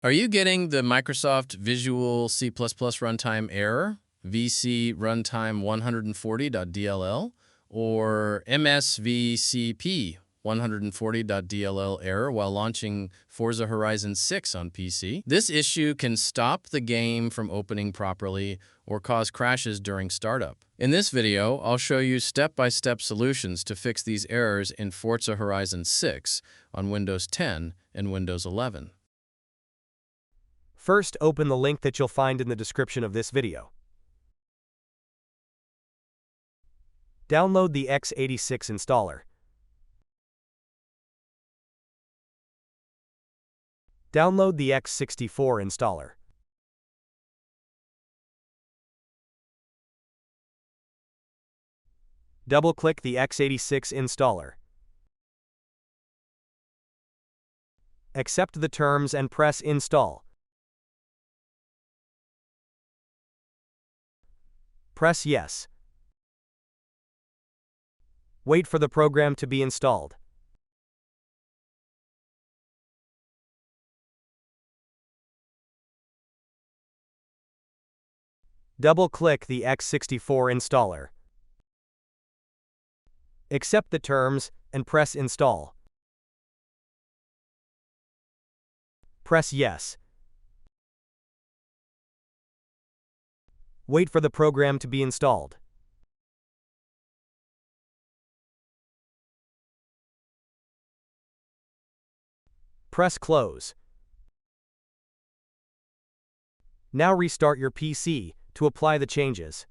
Are you getting the Microsoft Visual C++ Runtime error, VCRUNTIME140.dll, or MSVCP140.dll error while launching Forza Horizon 6 on PC? This issue can stop the game from opening properly or cause crashes during startup. In this video, I'll show you step-by-step solutions to fix these errors in Forza Horizon 6 on Windows 10 and Windows 11. First, open the link that you'll find in the description of this video. Download the x86 installer. Download the x64 installer. Double-click the x86 installer. Accept the terms and press Install. Press Yes. Wait for the program to be installed. Double-click the x64 installer. Accept the terms and press Install. Press Yes. Wait for the program to be installed. Press Close. Now restart your PC to apply the changes.